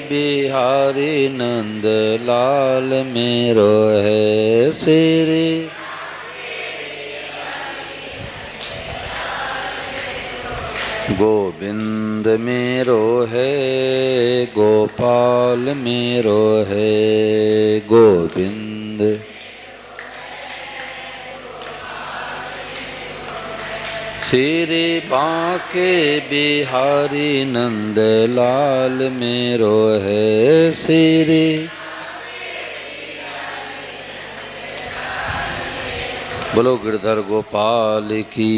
बिहारी नंद लाल मेरो है श्री। गोविंद मेरो है गोपाल मेरो है गोविंद। श्री बांके बिहारी नंद लाल मेरो है श्री। बोलो गिरधर गोपाल की।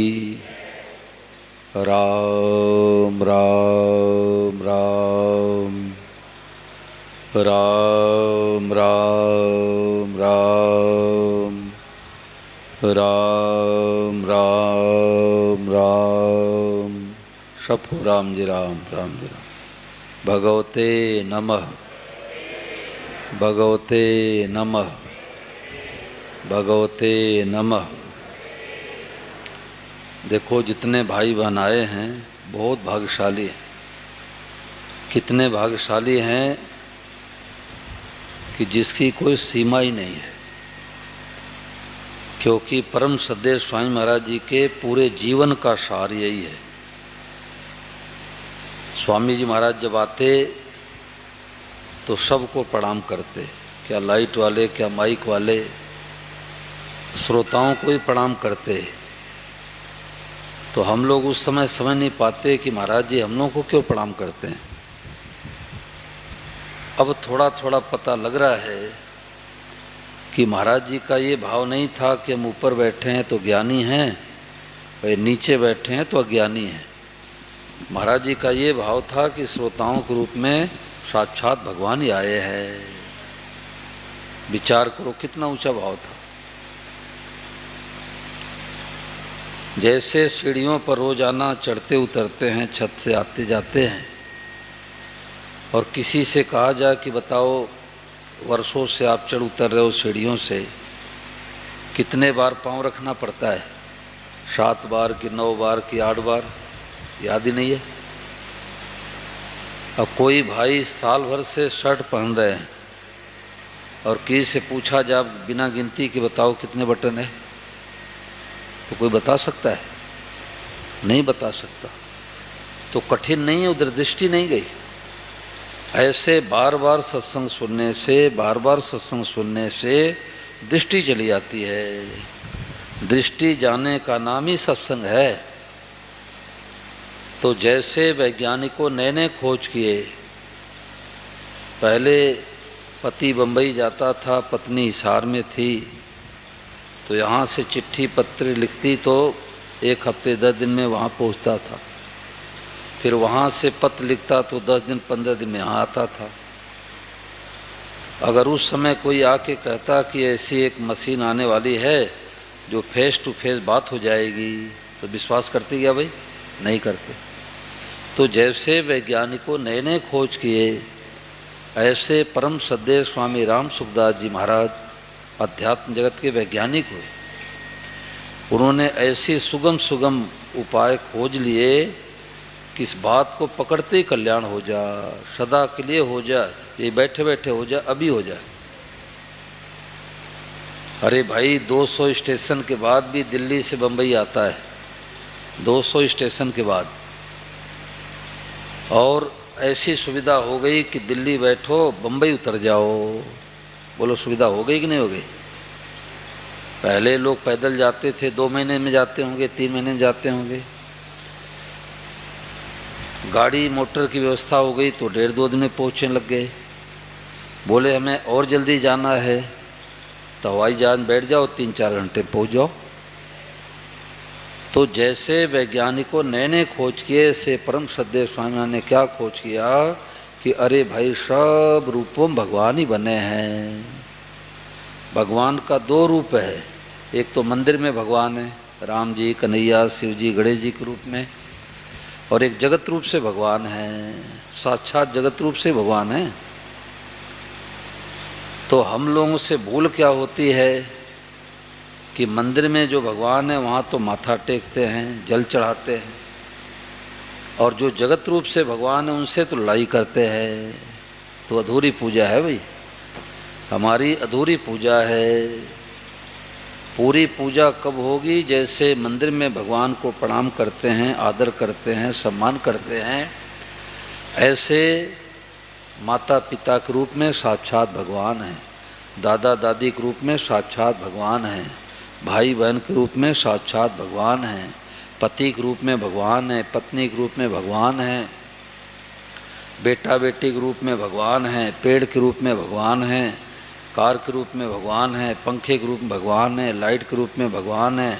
राम राम राम राम राम राम राम राम राम। सबको राम जी राम राम जी राम। भगवते नमः भगवते नमः भगवते नमः। देखो जितने भाई बहन आए हैं बहुत भाग्यशाली हैं। कितने भाग्यशाली हैं कि जिसकी कोई सीमा ही नहीं है, क्योंकि परम सद्देव स्वामी महाराज जी के पूरे जीवन का सार यही है। स्वामी जी महाराज जब आते तो सबको प्रणाम करते, क्या लाइट वाले क्या माइक वाले, श्रोताओं को ही प्रणाम करते। तो हम लोग उस समय समझ नहीं पाते कि महाराज जी हम लोगों को क्यों प्रणाम करते हैं। अब थोड़ा थोड़ा पता लग रहा है कि महाराज जी का ये भाव नहीं था कि हम ऊपर बैठे हैं तो ज्ञानी हैं और नीचे बैठे हैं तो अज्ञानी हैं। महाराज जी का ये भाव था कि श्रोताओं के रूप में साक्षात भगवान ही आए हैं। विचार करो कितना ऊंचा भाव था। जैसे सीढ़ियों पर रोजाना चढ़ते उतरते हैं, छत से आते जाते हैं, और किसी से कहा जाए कि बताओ वर्षों से आप चढ़ उतर रहे हो सीढ़ियों से, कितने बार पांव रखना पड़ता है? 7 बार कि 9 बार कि 8 बार, याद ही नहीं है। अब कोई भाई साल भर से शर्ट पहन रहे हैं और किसी से पूछा जाए बिना गिनती कि बताओ कितने बटन है, तो कोई बता सकता है? नहीं बता सकता। तो कठिन नहीं है, उधर दृष्टि नहीं गई। ऐसे बार बार सत्संग सुनने से, बार बार सत्संग सुनने से दृष्टि चली आती है। दृष्टि जाने का नाम ही सत्संग है। तो जैसे वैज्ञानिकों नए खोज किए, पहले पति बम्बई जाता था, पत्नी हिसार में थी, तो यहाँ से चिट्ठी पत्र लिखती तो 1 हफ्ते 10 दिन में वहाँ पहुँचता था। फिर वहाँ से पत्र लिखता तो 10 दिन 15 दिन में यहाँ आता था। अगर उस समय कोई आके कहता कि ऐसी एक मशीन आने वाली है जो फेस टू फेस बात हो जाएगी, तो विश्वास करते क्या भाई? नहीं करते। तो जैसे वैज्ञानिकों नए खोज किए, ऐसे परम सद्देव स्वामी राम सुखदास जी महाराज अध्यात्म जगत के वैज्ञानिक हुए। उन्होंने ऐसे सुगम सुगम उपाय खोज लिए कि इस बात को पकड़ते ही कल्याण हो जाए, सदा के लिए हो जाए, ये बैठे बैठे हो जाए, अभी हो जाए। अरे भाई 200 स्टेशन के बाद भी दिल्ली से बम्बई आता है, 200 स्टेशन के बाद। और ऐसी सुविधा हो गई कि दिल्ली बैठो बम्बई उतर जाओ। बोलो सुविधा हो गई कि नहीं हो गई? पहले लोग पैदल जाते थे, 2 महीने में जाते होंगे, 3 महीने में जाते होंगे। गाड़ी मोटर की व्यवस्था हो गई तो 1.5-2 दिन में पहुँचने लग गए। बोले हमें और जल्दी जाना है तो हवाई जहाज बैठ जाओ, 3-4 घंटे पहुँच जाओ। तो जैसे वैज्ञानिकों नए खोज किए, से परम सद्देव स्वामी ने क्या खोज किया कि अरे भाई सब रूपों में भगवान ही बने हैं। भगवान का 2 रूप है, एक तो मंदिर में भगवान है, राम जी, कन्हैया, शिव जी, गणेश जी के रूप में, और एक जगत रूप से भगवान है, साक्षात जगत रूप से भगवान है। तो हम लोगों से भूल क्या होती है कि मंदिर में जो भगवान है वहाँ तो माथा टेकते हैं, जल चढ़ाते हैं, और जो जगत रूप से भगवान है उनसे तो लड़ाई करते हैं। तो अधूरी पूजा है भाई, हमारी अधूरी पूजा है। पूरी पूजा कब होगी? जैसे मंदिर में भगवान को प्रणाम करते हैं, आदर करते हैं, सम्मान करते हैं, ऐसे माता पिता के रूप में साक्षात भगवान हैं, दादा दादी के रूप में साक्षात भगवान हैं, भाई बहन के रूप में साक्षात भगवान हैं, पति के रूप में भगवान है, पत्नी के रूप में भगवान है, बेटा बेटी के रूप में भगवान है, पेड़ के रूप में भगवान है, कार के रूप में भगवान है, पंखे के रूप में भगवान है, लाइट के रूप में भगवान है।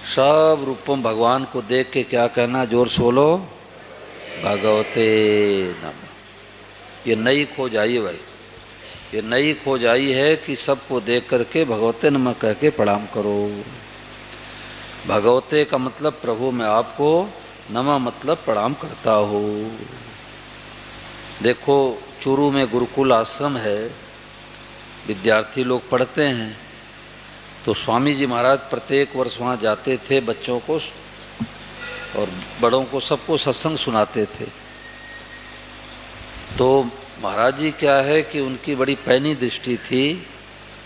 सब रूपों में भगवान को देख के क्या कहना? जोर से बोलो, भगवते नमः। ये नई खोज आई है भाई, ये नई खोज आई है कि सबको देख करके भगवते नमः कह के प्रणाम करो। भगवते का मतलब प्रभु मैं आपको, नमः मतलब प्रणाम करता हो। देखो चूरू में गुरुकुल आश्रम है, विद्यार्थी लोग पढ़ते हैं, तो स्वामी जी महाराज प्रत्येक वर्ष वहाँ जाते थे, बच्चों को और बड़ों को सबको सत्संग सुनाते थे। तो महाराज जी क्या है कि उनकी बड़ी पैनी दृष्टि थी,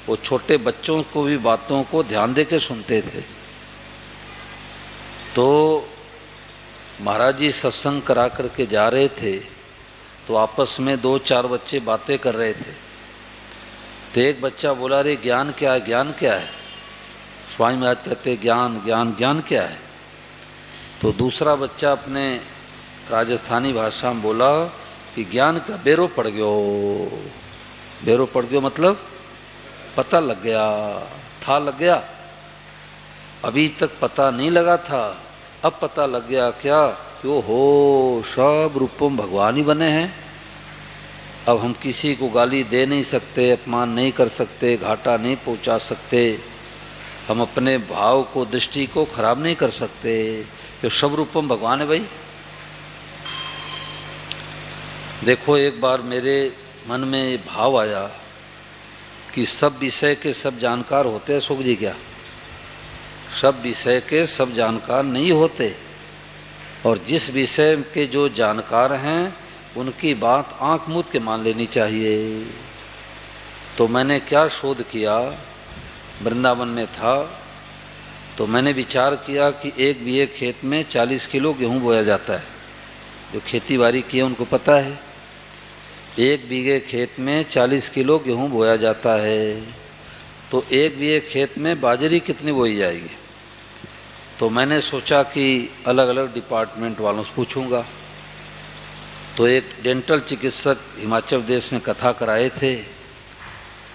वो छोटे बच्चों को भी बातों को ध्यान दे के सुनते थे। तो महाराज जी सत्संग करा करके जा रहे थे, तो आपस में 2-4 बच्चे बातें कर रहे थे। तो एक बच्चा बोला, रे ज्ञान क्या है, ज्ञान क्या है? स्वामी महाराज कहते ज्ञान ज्ञान ज्ञान क्या है? तो दूसरा बच्चा अपने राजस्थानी भाषा में बोला कि ज्ञान का बेरो पड़ गयो। बेरो पड़ गयो मतलब पता लग गया, था लग गया, अभी तक पता नहीं लगा था, अब पता लग गया। क्या? कि हो सब रूपों में भगवान ही बने हैं। अब हम किसी को गाली दे नहीं सकते, अपमान नहीं कर सकते, घाटा नहीं पहुंचा सकते, हम अपने भाव को, दृष्टि को खराब नहीं कर सकते। जो सब रूपों में भगवान है भाई। देखो एक बार मेरे मन में ये भाव आया कि सब विषय के सब जानकार होते हैं सुख जी क्या? सब विषय के सब जानकार नहीं होते, और जिस विषय के जो जानकार हैं उनकी बात आंख मूंद के मान लेनी चाहिए। तो मैंने क्या शोध किया, वृंदावन में था, तो मैंने विचार किया कि 1 बीघे खेत में 40 किलो गेहूं बोया जाता है। जो खेती बाड़ी की है उनको पता है, 1 बीघे खेत में 40 किलो गेहूं बोया जाता है। तो 1 बीघे खेत में बाजरी कितनी बोई जाएगी? तो मैंने सोचा कि अलग अलग डिपार्टमेंट वालों से पूछूंगा। तो एक डेंटल चिकित्सक हिमाचल प्रदेश में कथा कराए थे,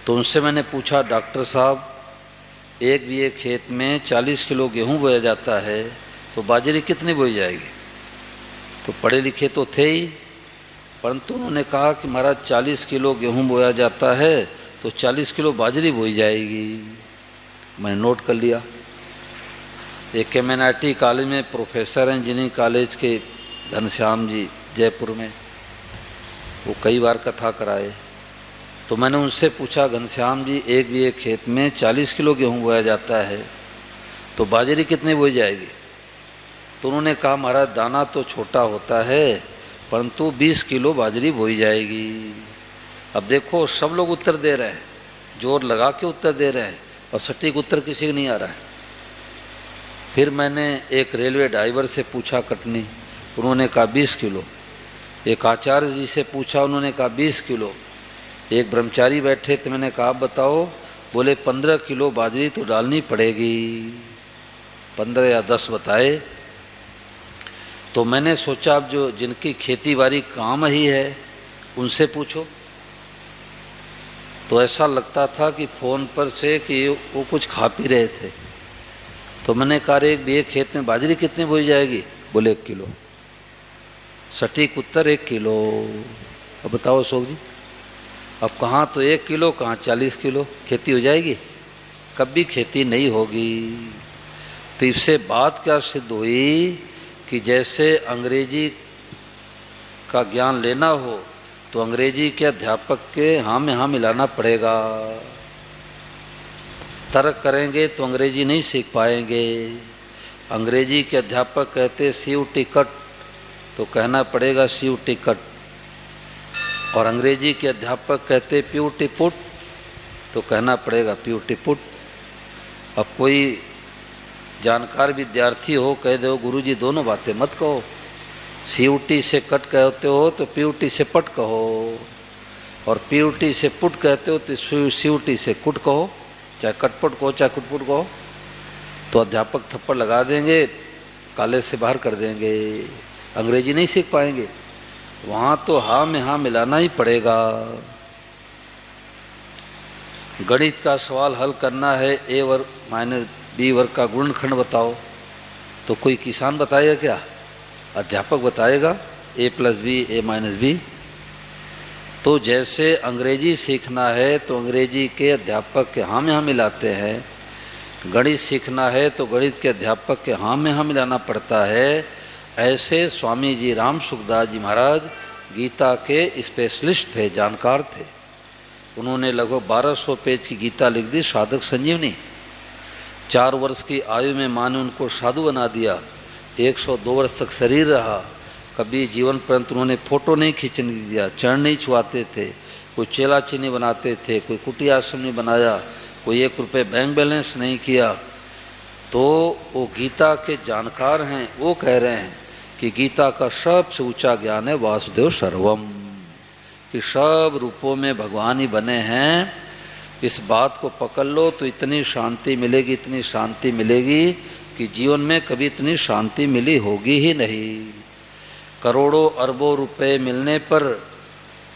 तो उनसे मैंने पूछा, डॉक्टर साहब 1 बीघे खेत में 40 किलो गेहूं बोया जाता है, तो बाजरी कितनी बोई जाएगी? तो पढ़े लिखे तो थे ही, परंतु उन्होंने कहा कि महाराज 40 किलो गेहूं बोया जाता है तो 40 किलो बाजरी बोई जाएगी। मैंने नोट कर लिया। एक एमएनआईटी कॉलेज में प्रोफेसर हैं इंजीनियरिंग कॉलेज के, घनश्याम जी, जयपुर में, वो कई बार कथा कराए। तो मैंने उनसे पूछा, घनश्याम जी 1 बीघे खेत में 40 किलो गेहूं बोया जाता है तो बाजरी कितनी बोई जाएगी? तो उन्होंने कहा, महाराज दाना तो छोटा होता है परंतु 20 किलो बाजरी बोई जाएगी। अब देखो सब लोग उत्तर दे रहे हैं, जोर लगा के उत्तर दे रहे हैं, और सटीक उत्तर किसी को नहीं आ रहा है। फिर मैंने एक रेलवे ड्राइवर से पूछा कटनी, उन्होंने कहा 20 किलो। एक आचार्य जी से पूछा, उन्होंने कहा 20 किलो। एक ब्रह्मचारी बैठे थे, मैंने कहा बताओ, बोले 15 किलो बाजरी तो डालनी पड़ेगी। 15 या 10 बताए। तो मैंने सोचा अब जो जिनकी खेती बाड़ी काम ही है उनसे पूछो। तो ऐसा लगता था कि फ़ोन पर से कि वो कुछ खा पी रहे थे। तो मैंने कहा 1 बीघे खेत में बाजरी कितनी बोई जाएगी? बोले 1 किलो। सटीक उत्तर 1 किलो। अब बताओ अशोक जी, अब कहाँ तो 1 किलो, कहाँ 40 किलो खेती हो जाएगी? कभी खेती नहीं होगी। तो इससे बात क्या सिद्ध हुई कि जैसे अंग्रेजी का ज्ञान लेना हो तो अंग्रेजी के अध्यापक के हाँ में हाँ मिलाना पड़ेगा। तर्क करेंगे तो अंग्रेजी नहीं सीख पाएंगे। अंग्रेजी के अध्यापक कहते सीव टिकट, तो कहना पड़ेगा सीव टिकट। और अंग्रेजी के अध्यापक कहते प्यूटी पुट, तो कहना पड़ेगा प्यूटी पुट। अब कोई जानकार विद्यार्थी हो कह दो गुरुजी दोनों बातें मत कहो, सीयूटी से कट कहते हो तो पीयूटी से पट कहो, और पीयूटी से पुट कहते हो तो सीयूटी से कुट कहो, चाहे कटपुट कहो चाहे कुटपुट कहो। तो अध्यापक थप्पड़ लगा देंगे, कॉलेज से बाहर कर देंगे, अंग्रेजी नहीं सीख पाएंगे। वहाँ तो हाँ में हाँ मिलाना ही पड़ेगा। गणित का सवाल हल करना है, ए वर्ग माइनस बी वर्ग का गुणनखंड बताओ, तो कोई किसान बताएगा क्या? अध्यापक बताएगा ए प्लस बी ए माइनस बी। तो जैसे अंग्रेजी सीखना है तो अंग्रेजी के अध्यापक के हाँ में हाँ मिलाते हैं, गणित सीखना है तो गणित के अध्यापक के हाँ में हाँ मिलाना पड़ता है। ऐसे स्वामी जी राम सुखदास जी महाराज गीता के स्पेशलिस्ट थे, जानकार थे। उन्होंने लगभग 1200 पेज की गीता लिख दी, साधक संजीवनी। 4 वर्ष की आयु में माँ ने उनको साधु बना दिया, 102 वर्ष तक शरीर रहा, कभी जीवन पर्यंत उन्होंने फोटो नहीं खींचने दिया, चरण नहीं छुआते थे, कोई चेला चीनी बनाते थे, कोई कुटिया आश्रम नहीं बनाया, कोई 1 रुपये बैंक बैलेंस नहीं किया। तो वो गीता के जानकार हैं, वो कह रहे हैं कि गीता का सबसे ऊंचा ज्ञान है वासुदेव सर्वम, कि सब रूपों में भगवान ही बने हैं। इस बात को पकड़ लो तो इतनी शांति मिलेगी, इतनी शांति मिलेगी कि जीवन में कभी इतनी शांति मिली होगी ही नहीं। करोड़ों अरबों रुपए मिलने पर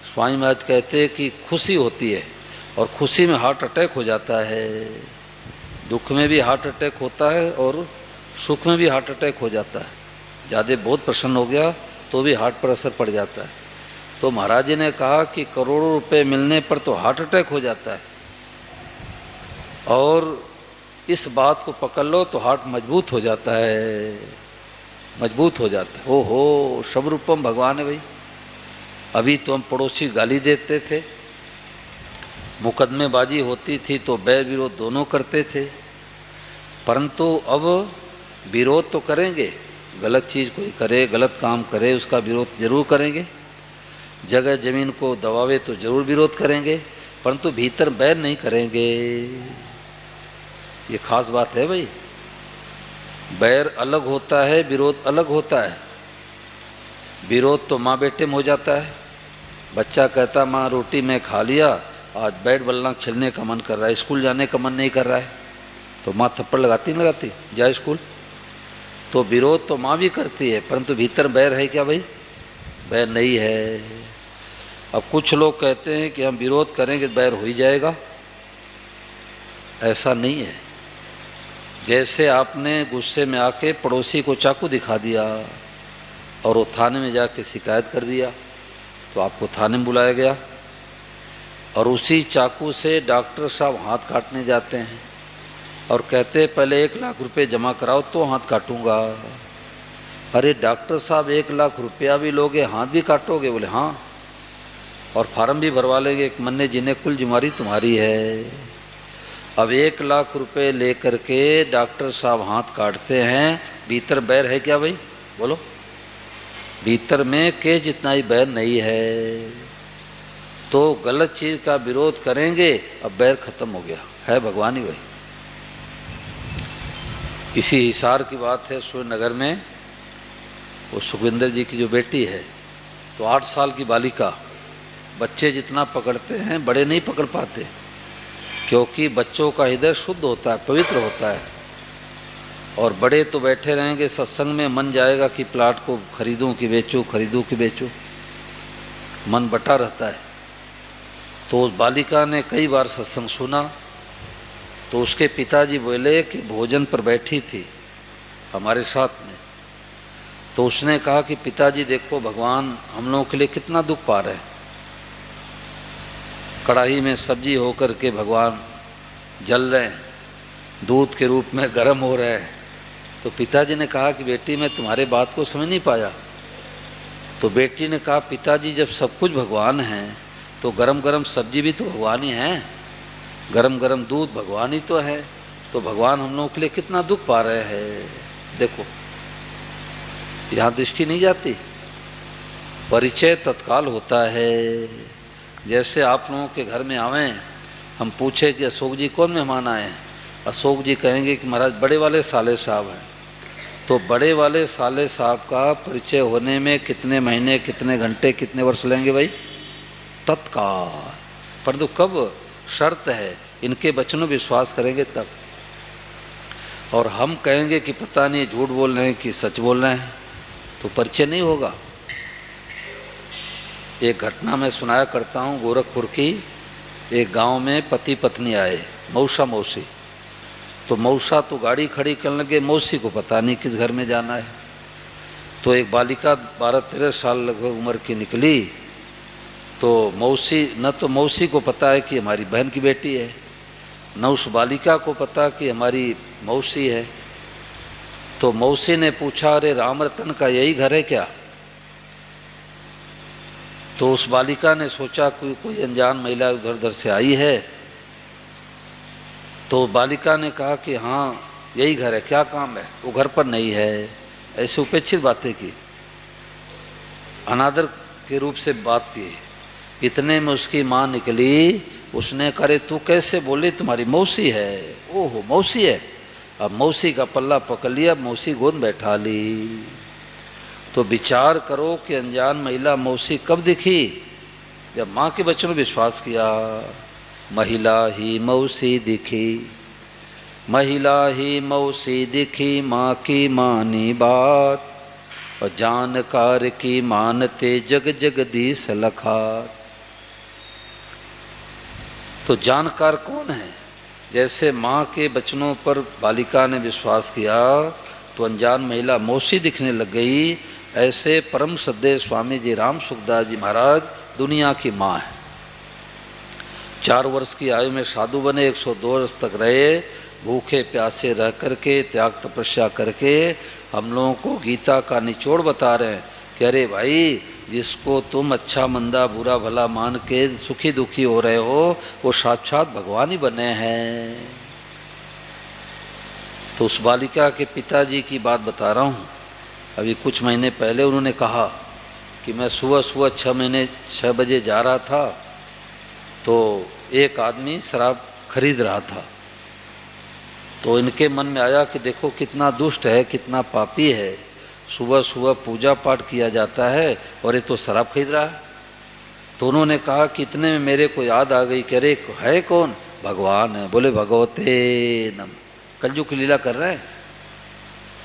स्वामी महाराज कहते कि खुशी होती है, और खुशी में हार्ट अटैक हो जाता है, दुख में भी हार्ट अटैक होता है और सुख में भी हार्ट अटैक हो जाता है। ज़्यादा बहुत प्रसन्न हो गया तो भी हार्ट पर असर पड़ जाता है। तो महाराज जी ने कहा कि करोड़ों रुपए मिलने पर तो हार्ट अटैक हो जाता है, और इस बात को पकड़ लो तो हार्ट मजबूत हो जाता है, मजबूत हो जाता है। ओहो, सब रूपम भगवान है भाई। अभी तो हम पड़ोसी गाली देते थे, मुकदमेबाजी होती थी तो बैर विरोध दोनों करते थे, परंतु अब विरोध तो करेंगे, गलत चीज़ कोई करे, गलत काम करे उसका विरोध जरूर करेंगे, जगह जमीन को दबावे तो जरूर विरोध करेंगे, परंतु भीतर बैर नहीं करेंगे। ये खास बात है भाई। बैर अलग होता है, विरोध अलग होता है। विरोध तो माँ बेटे में हो जाता है, बच्चा कहता माँ रोटी मैं खा लिया, आज बैट बल्ला खेलने का मन कर रहा है, स्कूल जाने का मन नहीं कर रहा है, तो माँ थप्पड़ लगाती नहीं लगाती, जा स्कूल। तो विरोध तो माँ भी करती है, परंतु भीतर बैर है क्या भाई? बैर नहीं है। अब कुछ लोग कहते हैं कि हम विरोध करेंगे बैर हो ही जाएगा, ऐसा नहीं है। जैसे आपने गुस्से में आके पड़ोसी को चाकू दिखा दिया और वो थाने में जाके शिकायत कर दिया, तो आपको थाने में बुलाया गया, और उसी चाकू से डॉक्टर साहब हाथ काटने जाते हैं और कहते हैं पहले 1 लाख रुपए जमा कराओ तो हाथ काटूंगा। अरे डॉक्टर साहब 1 लाख रुपया भी लोगे, हाथ भी काटोगे? बोले हाँ, और फार्म भी भरवा लेंगे, एक मन्ने जिन्हें कुल जिम्मेदारी तुम्हारी है। अब 1 लाख रुपए लेकर के डॉक्टर साहब हाथ काटते हैं, भीतर बैर है क्या भाई? बोलो, भीतर में केस जितना ही बैर नहीं है। तो गलत चीज का विरोध करेंगे, अब बैर खत्म हो गया, है भगवान ही भाई। इसी हिसार की बात है, सूर्यनगर में वो सुखविंदर जी की जो बेटी है, तो 8 साल की बालिका, बच्चे जितना पकड़ते हैं बड़े नहीं पकड़ पाते, क्योंकि बच्चों का हृदय शुद्ध होता है, पवित्र होता है, और बड़े तो बैठे रहेंगे सत्संग में, मन जाएगा कि प्लाट को खरीदूं कि बेचूं, खरीदूं कि बेचूं, मन बटा रहता है। तो उस बालिका ने कई बार सत्संग सुना, तो उसके पिताजी बोले कि भोजन पर बैठी थी हमारे साथ में, तो उसने कहा कि पिताजी देखो भगवान हम लोगों के लिए कितना दुख पा रहे हैं, कढ़ाई में सब्जी होकर के भगवान जल रहे हैं, दूध के रूप में गर्म हो रहे हैं। तो पिताजी ने कहा कि बेटी मैं तुम्हारे बात को समझ नहीं पाया। तो बेटी ने कहा पिताजी जब सब कुछ भगवान है तो गरम गरम सब्जी भी तो भगवान ही है, गरम गरम दूध भगवान ही तो है, तो भगवान हम लोगों के लिए कितना दुख पा रहे हैं। देखो यहाँ दृष्टि नहीं जाती, परिचय तत्काल होता है। जैसे आप लोगों के घर में आवें, हम पूछे कि अशोक जी कौन मेहमान आए हैं, अशोक जी कहेंगे कि महाराज बड़े वाले साले साहब हैं। तो बड़े वाले साले साहब का परिचय होने में कितने महीने, कितने घंटे, कितने वर्ष लेंगे भाई? तत्काल। परंतु कब? शर्त है इनके वचनों विश्वास करेंगे तब। और हम कहेंगे कि पता नहीं झूठ बोल रहे हैं कि सच बोल रहे हैं, तो परिचय नहीं होगा। एक घटना मैं सुनाया करता हूँ, गोरखपुर की एक गांव में पति पत्नी आए, मौसा मौसी। तो मौसा तो गाड़ी खड़ी करने लगे, मौसी को पता नहीं किस घर में जाना है। तो एक बालिका 12-13 साल लगभग उम्र की निकली। तो मौसी, न तो मौसी को पता है कि हमारी बहन की बेटी है, न उस बालिका को पता कि हमारी मौसी है। तो मौसी ने पूछा, अरे राम रतन का यही घर है क्या? तो उस बालिका ने सोचा कोई अनजान महिला उधर उधर से आई है। तो बालिका ने कहा कि हाँ यही घर है, क्या काम है? वो घर पर नहीं है। ऐसे उपेक्षित बातें की, अनादर के रूप से बात की। इतने में उसकी माँ निकली, उसने करे तू कैसे बोली, तुम्हारी मौसी है। ओहो मौसी है। अब मौसी का पल्ला पकड़ लिया, मौसी गोद बैठा ली। तो विचार करो कि अनजान महिला मौसी कब दिखी? जब माँ के बच्चों ने विश्वास किया। महिला ही मौसी दिखी, महिला ही मौसी दिखी, माँ की मानी बात, और जानकार की मानते जग जगदीश लखार। तो जानकार कौन है? जैसे माँ के वचनों पर बालिका ने विश्वास किया तो अनजान महिला मौसी दिखने लग गई। ऐसे परम श्रद्धेय स्वामी जी राम सुखदास जी महाराज दुनिया की माँ है। 4 वर्ष की आयु में साधु बने, 102 वर्ष तक रहे, भूखे प्यासे रह करके, त्याग तपस्या करके हम लोगों को गीता का निचोड़ बता रहे हैं कि अरे भाई, जिसको तुम अच्छा मंदा बुरा भला मान के सुखी दुखी हो रहे हो, वो साक्षात भगवान ही बने हैं। तो उस बालिका के पिताजी की बात बता रहा हूँ। अभी कुछ महीने पहले उन्होंने कहा कि मैं सुबह सुबह 6 बजे जा रहा था, तो एक आदमी शराब खरीद रहा था। तो इनके मन में आया कि देखो कितना दुष्ट है, कितना पापी है, सुबह सुबह पूजा पाठ किया जाता है और ये तो शराब खरीद रहा है। तो उन्होंने कहा कि इतने में मेरे को याद आ गई कि अरे है कौन? भगवान है। बोले भगवते नम। कलयुग की लीला कर रहे हैं,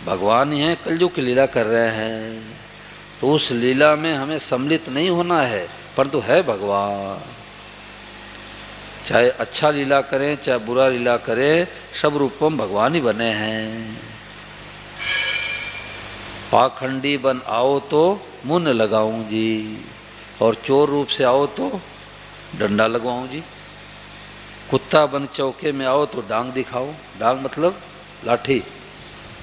भगवान ही हैं, कलयुग की लीला कर रहे हैं। तो उस लीला में हमें सम्मिलित नहीं होना है, परंतु है भगवान। चाहे अच्छा लीला करें चाहे बुरा लीला करें, सब रूपम भगवान ही बने हैं। पाखंडी बन आओ तो मुन लगाऊं जी, और चोर रूप से आओ तो डंडा लगवाऊं जी। कुत्ता बन चौके में आओ तो डांग दिखाओ। डांग मतलब लाठी,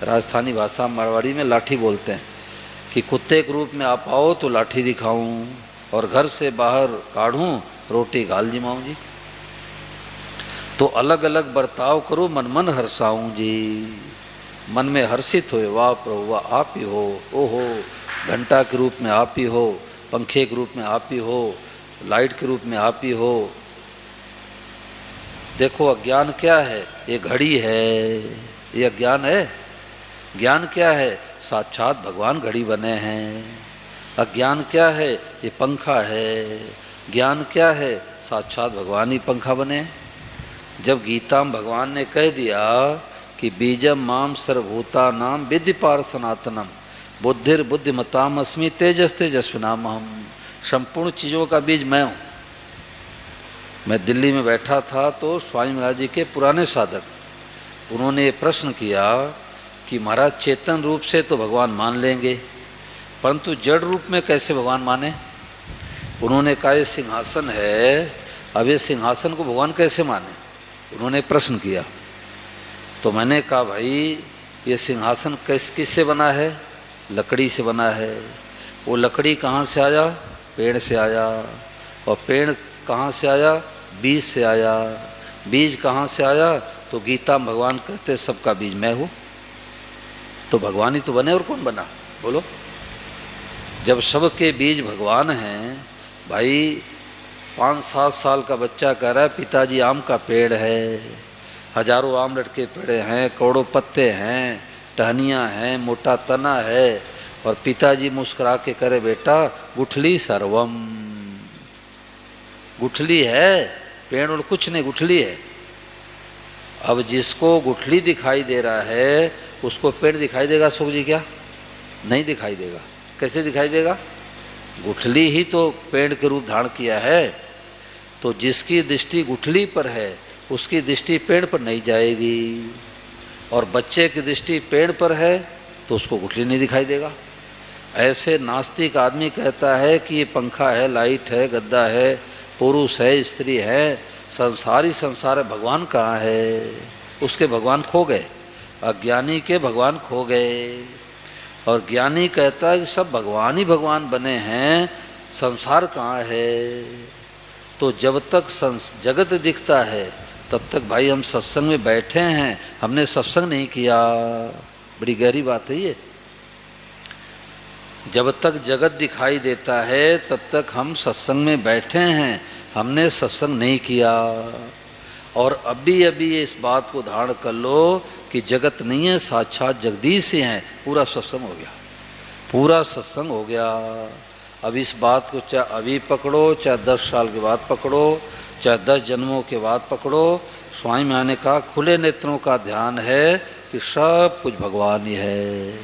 राजस्थानी भाषा मारवाड़ी में लाठी बोलते हैं कि कुत्ते के रूप में आप आओ तो लाठी दिखाऊं, और घर से बाहर काढ़ूं रोटी गाल जिमाऊं जी। तो अलग अलग बर्ताव करो, मन मन हर्षाऊं जी। मन में हर्षित हो, वाह प्रभु वाह आप ही हो। ओहो, घंटा के रूप में आप ही हो, पंखे के रूप में आप ही हो, लाइट के रूप में आप ही हो। देखो अज्ञान क्या है? ये घड़ी है, ये अज्ञान है। ज्ञान क्या है? साक्षात भगवान घड़ी बने हैं। अज्ञान क्या है? ये पंखा है। ज्ञान क्या है? साक्षात भगवान ही पंखा बने। जब गीता में भगवान ने कह दिया कि बीजम माम सर्वभूता नाम विद्धि पार सनातनम, बुद्धिर बुद्धिमताम अस्मि तेजस तेजस्विनाम हम। संपूर्ण चीज़ों का बीज मैं हूँ। मैं दिल्ली में बैठा था तो स्वामी महाराज जी के पुराने साधक, उन्होंने ये प्रश्न किया कि महाराज चेतन रूप से तो भगवान मान लेंगे, परंतु जड़ रूप में कैसे भगवान माने? उन्होंने कहा ये सिंहासन है, अब ये सिंहासन को भगवान कैसे माने? उन्होंने प्रश्न किया। तो मैंने कहा भाई ये सिंहासन किससे बना है? लकड़ी से बना है। वो लकड़ी कहाँ से आया? पेड़ से आया। और पेड़ कहाँ से आया? बीज से आया। बीज कहाँ से आया? तो गीता में भगवान कहते सबका बीज मैं हूँ। तो भगवान ही तो बने, और कौन बना? बोलो। जब सबके बीज भगवान हैं, भाई 5-7 साल का बच्चा कह रहा है पिताजी आम का पेड़ है, हजारों आम लटके पड़े हैं, करोड़ों पत्ते हैं, टहनियाँ हैं, मोटा तना है, और पिताजी मुस्कुरा के करे बेटा गुठली सर्वम, गुठली है, पेड़ और कुछ नहीं, गुठली है। अब जिसको गुठली दिखाई दे रहा है उसको पेड़ दिखाई देगा सुख जी? क्या नहीं दिखाई देगा। कैसे दिखाई देगा? गुठली ही तो पेड़ के रूप धारण किया है। तो जिसकी दृष्टि गुठली पर है उसकी दृष्टि पेड़ पर नहीं जाएगी, और बच्चे की दृष्टि पेड़ पर है तो उसको गुठली नहीं दिखाई देगा। ऐसे नास्तिक आदमी कहता है कि ये पंखा है, लाइट है, गद्दा है, पुरुष है, स्त्री है, संसारी संसार है, भगवान कहाँ है? उसके भगवान खो गए, अज्ञानी के भगवान खो गए। और ज्ञानी कहता है कि सब भगवान ही भगवान बने हैं, संसार कहाँ है? तो जब तक जगत दिखता है तब तक भाई हम सत्संग में बैठे हैं, हमने सत्संग नहीं किया। बड़ी गहरी बात है ये। जब तक जगत दिखाई देता है तब तक हम सत्संग में बैठे हैं, हमने सत्संग नहीं किया। और अभी अभी इस बात को धारण कर लो कि जगत नहीं है, साक्षात जगदीश ही हैं, पूरा सत्संग हो गया, पूरा सत्संग हो गया। अब इस बात को चाहे अभी पकड़ो, चाहे 10 साल के बाद पकड़ो, चाहे 10 जन्मों के बाद पकड़ो, स्वामी महाराज ने कहा खुले नेत्रों का ध्यान है कि सब कुछ भगवान ही है।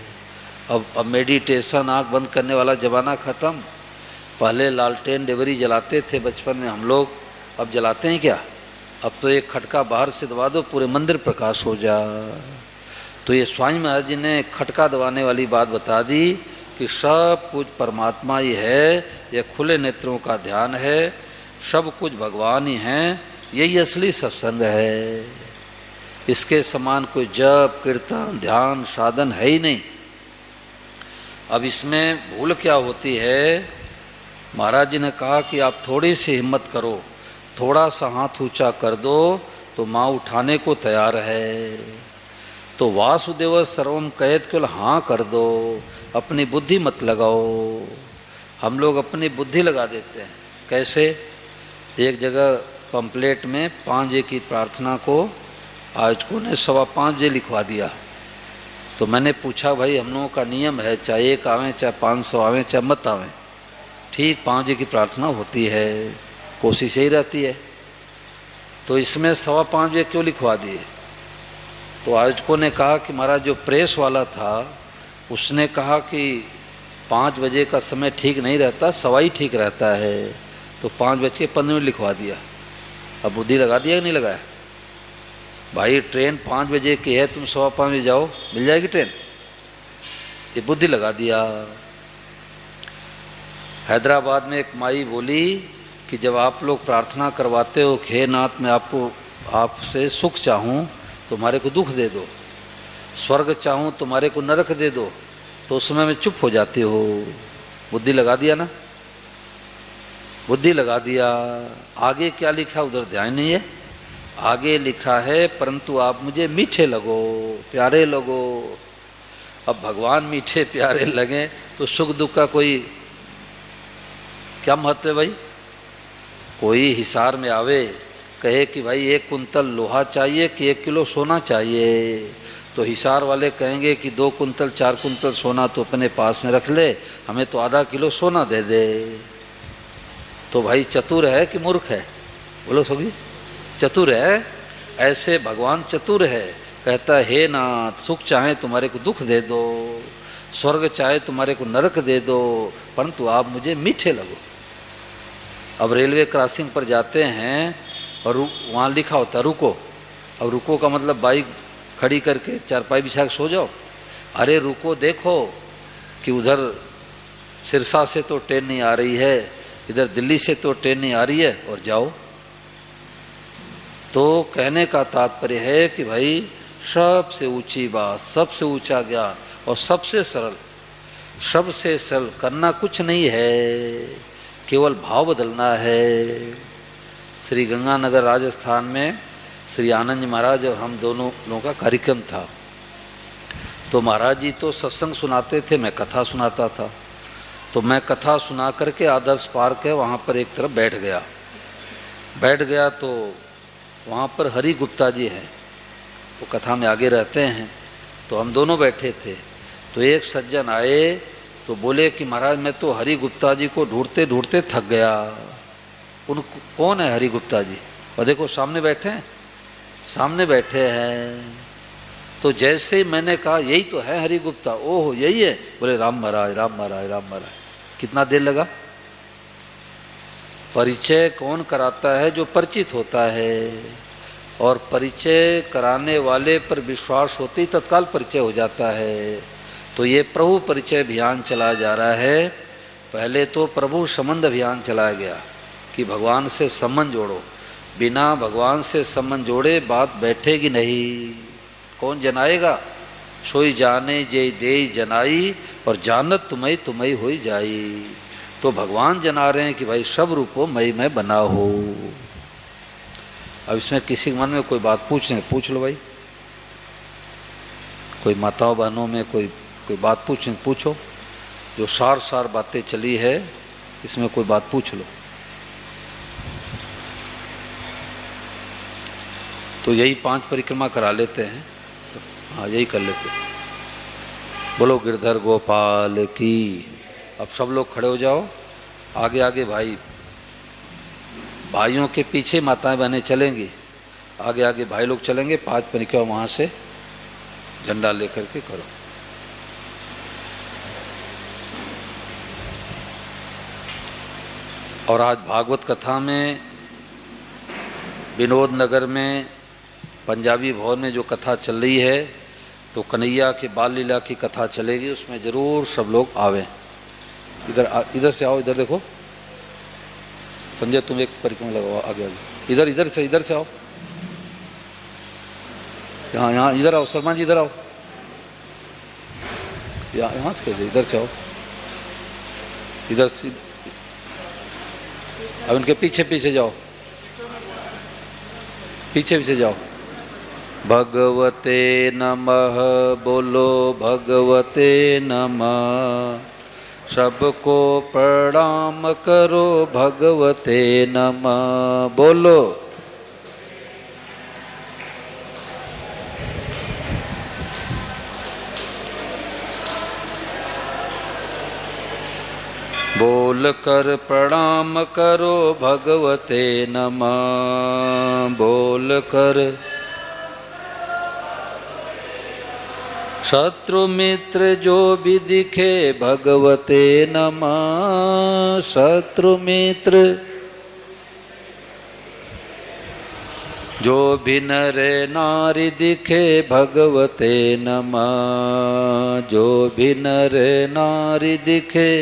अब मेडिटेशन, आँख बंद करने वाला ज़माना ख़त्म। पहले लालटेन डिबरी जलाते थे बचपन में हम लोग, अब जलाते हैं क्या? अब तो एक खटका बाहर से दबा दो पूरे मंदिर प्रकाश हो जा। तो ये स्वामी महाराज जी ने खटका दबाने वाली बात बता दी कि सब कुछ परमात्मा ही है, यह खुले नेत्रों का ध्यान है, सब कुछ भगवान ही हैं, यही असली सत्संग है। इसके समान कोई जप, कीर्तन, ध्यान, साधन है ही नहीं। अब इसमें भूल क्या होती है? महाराज जी ने कहा कि आप थोड़ी सी हिम्मत करो, थोड़ा सा हाथ ऊंचा कर दो तो माँ उठाने को तैयार है। तो वासुदेव सर्वम कहत केवल हाँ कर दो, अपनी बुद्धि मत लगाओ। हम लोग अपनी बुद्धि लगा देते हैं। कैसे? एक जगह पंपलेट में 5 बजे की प्रार्थना को आयोजकों ने 5:15 बजे लिखवा दिया। तो मैंने पूछा भाई हम लोगों का नियम है, चाहे 1 आवें, चाहे 500 आवें, चाहे मत आवें, ठीक 5 बजे की प्रार्थना होती है, कोशिश यही रहती है। तो इसमें 5:15 बजे क्यों लिखवा दिए? तो आयोजकों ने कहा कि महाराज जो प्रेस वाला था उसने कहा कि 5 बजे का समय ठीक नहीं रहता, 1:15 ठीक रहता है, तो 5:15 लिखवा दिया। अब बुद्धि लगा दिया कि नहीं लगाया? भाई ट्रेन 5 बजे की है, तुम 5:15 बजे जाओ, मिल जाएगी ट्रेन? ये बुद्धि लगा दिया। हैदराबाद में एक माई बोली कि जब आप लोग प्रार्थना करवाते हो कि हे नाथ मैं आपसे सुख चाहूँ तुम्हारे को दुख दे दो, स्वर्ग चाहूँ तुम्हारे को नरक दे दो, तो उस समय में चुप हो जाते हो। बुद्धि लगा दिया ना, बुद्धि लगा दिया। आगे क्या लिखा उधर ध्यान नहीं है। आगे लिखा है परंतु आप मुझे मीठे लगो, प्यारे लगो। अब भगवान मीठे प्यारे लगे तो सुख दुख का कोई क्या महत्व है भाई? कोई हिसार में आवे कहे कि भाई 1 कुंतल लोहा चाहिए कि 1 किलो सोना चाहिए, तो हिसार वाले कहेंगे कि 2 कुंतल 4 कुंतल सोना तो अपने पास में रख ले, हमें तो आधा किलो सोना दे दे। तो भाई चतुर है कि मूर्ख है? बोलो सभी, चतुर है। ऐसे भगवान चतुर है, कहता है हे नाथ सुख चाहे तुम्हारे को दुख दे दो, स्वर्ग चाहे तुम्हारे को नरक दे दो, परंतु आप मुझे मीठे लगो। अब रेलवे क्रॉसिंग पर जाते हैं और वहाँ लिखा होता है रुको। अब रुको का मतलब बाइक खड़ी करके चारपाई बिछा के सो जाओ। अरे रुको, देखो कि उधर सिरसा से तो ट्रेन नहीं आ रही है, इधर दिल्ली से तो ट्रेन नहीं आ रही है, और जाओ। तो कहने का तात्पर्य है कि भाई सबसे ऊंची बात, सबसे ऊंचा ज्ञान और सबसे सरल करना कुछ नहीं है, केवल भाव बदलना है। श्री गंगानगर राजस्थान में श्री आनंद जी महाराज और हम दोनों लोगों का कार्यक्रम था। तो महाराज जी तो सत्संग सुनाते थे, मैं कथा सुनाता था। तो मैं कथा सुना करके आदर्श पार्क है वहाँ पर एक तरफ बैठ गया तो वहाँ पर हरि गुप्ता जी हैं, वो कथा में आगे रहते हैं। तो हम दोनों बैठे थे, तो एक सज्जन आए तो बोले कि महाराज मैं तो हरि गुप्ता जी को ढूंढते ढूंढते थक गया। उन कौन है हरि गुप्ता जी? और देखो सामने बैठे हैं। तो जैसे ही मैंने कहा यही तो है हरि गुप्ता, ओह यही है, बोले राम महाराज। कितना देर लगा? परिचय कौन कराता है? जो परिचित होता है, और परिचय कराने वाले पर विश्वास होते ही तत्काल परिचय हो जाता है। तो ये प्रभु परिचय अभियान चलाया जा रहा है। पहले तो प्रभु संबंध अभियान चलाया गया कि भगवान से संबंध जोड़ो, बिना भगवान से संबंध जोड़े बात बैठेगी नहीं। कौन जनाएगा? सोई जाने जे दे जनाई, और जानत तुम्हें होई जाई। तो भगवान जना रहे हैं कि भाई सब रूपों मई में बना हो। अब इसमें किसी के मन में कोई बात पूछ लो भाई, कोई माताओं बहनों में कोई बात पूछो। जो सार बातें चली है इसमें कोई बात पूछ लो। तो यही 5 परिक्रमा करा लेते हैं। हाँ यही कर लेते हैं। बोलो गिरधर गोपाल की। अब सब लोग खड़े हो जाओ, आगे आगे भाइयों के पीछे माताएं बहनें चलेंगी, आगे आगे भाई लोग चलेंगे। 5 परिक्रमा वहाँ से झंडा लेकर के करो। और आज भागवत कथा में विनोद नगर में पंजाबी भवन में जो कथा चल रही है, तो कन्हैया की बाल लीला की कथा चलेगी, उसमें ज़रूर सब लोग आवें। इधर से आओ, इधर देखो संजय, तुम एक परिक्रमा लगाओ आगे। इधर से आओ, यहाँ इधर आओ। सलमान जी इधर आओ, यहाँ से इधर से आओ, इधर से। अब उनके पीछे जाओ, पीछे जाओ। भगवते नमः, बोलो भगवते नमः। सबको प्रणाम करो भगवते नमः, बोलो। बोल कर प्रणाम करो भगवते नमः, बोल कर। शत्रु मित्र जो भी दिखे भगवते नमः, शत्रु मित्र जो भी नर नारी दिखे भगवते नमः, जो भी नर नारी दिखे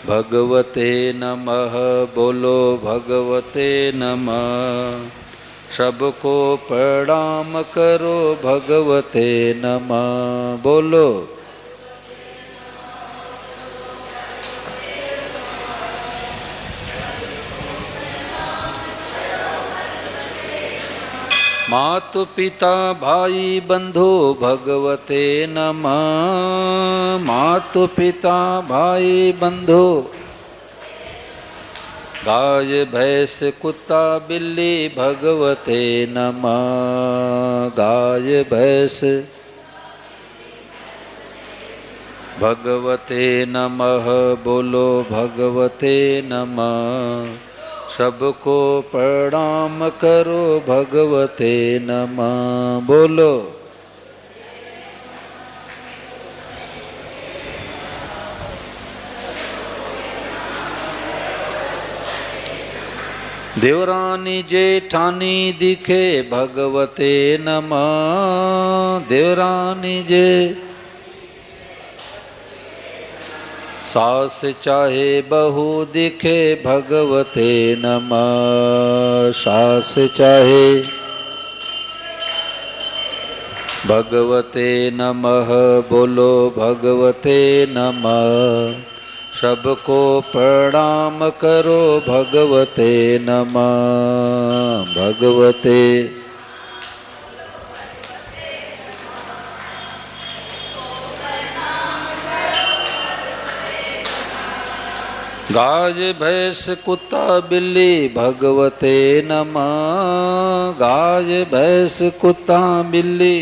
भगवते नमः, बोलो भगवते नमः। सबको प्रणाम करो भगवते नमः, बोलो। मातु पिता भाई बंधु भगवते नमः, मातु पिता भाई बंधु। गाय भैंस कुत्ता बिल्ली भगवते नमः, गाय भैंस भगवते नमः, बोलो भगवते नमः। सबको प्रणाम करो भगवते नमः, बोलो। देवरानी जेठानी दिखे भगवते नमः, देवरानी जे। सास चाहे बहू दिखे भगवते नमः, सास चाहे भगवते नमः, बोलो भगवते नमः। सबको प्रणाम करो भगवते नमः, भगवते। गाज भैंस कुत्ता बिल्ली भगवते नमः। गाज भैंस कुत्ता बिल्ली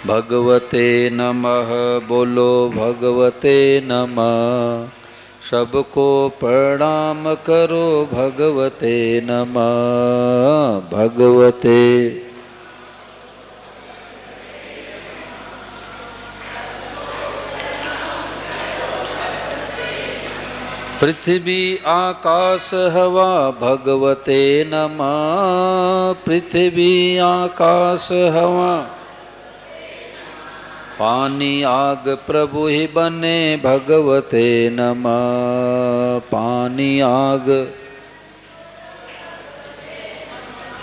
भगवते नमः। बोलो भगवते नमः। सबको प्रणाम करो भगवते नमः। भगवते पृथ्वी आकाश हवा भगवते नमः। पृथ्वी आकाश हवा पानी आग प्रभु ही बने भगवते नमः। पानी आग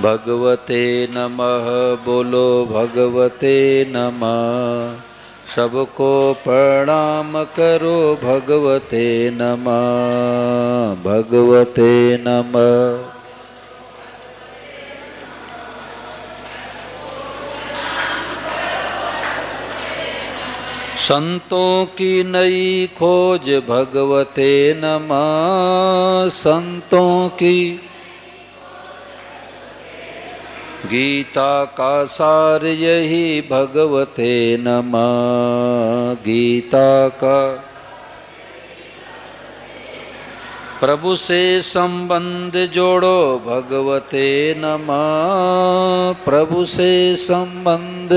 भगवते नमः। बोलो भगवते नमः। सबको प्रणाम करो भगवते नमः। भगवते नमः। संतों की नई खोज भगवते नमः। संतों की गीता का सार यही भगवते नमः। गीता का प्रभु से संबंध जोड़ो भगवते नमः। प्रभु से संबंध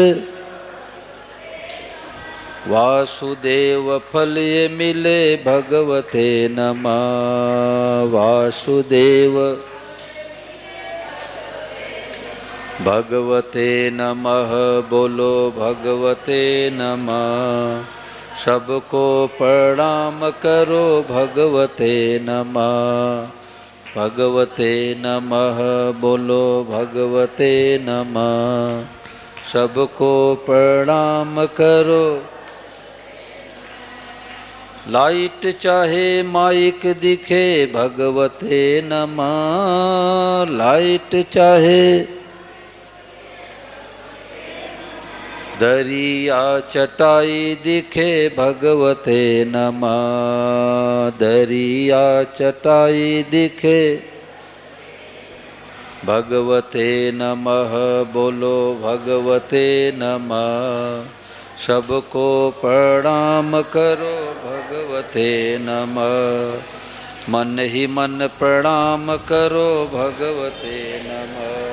वासुदेव फल ये मिले भगवते नमः। वासुदेव भगवते नमः। बोलो भगवते नमः। सबको प्रणाम करो भगवते नमः। भगवते नमः। बोलो भगवते नमः। सबको प्रणाम करो। लाइट चाहे माइक दिखे भगवते नमः। लाइट चाहे दरिया चटाई दिखे भगवते नमः। दरिया चटाई दिखे भगवते नमः। बोलो भगवते नमः। सबको प्रणाम करो भगवते नमः। मन ही मन प्रणाम करो भगवते नमः।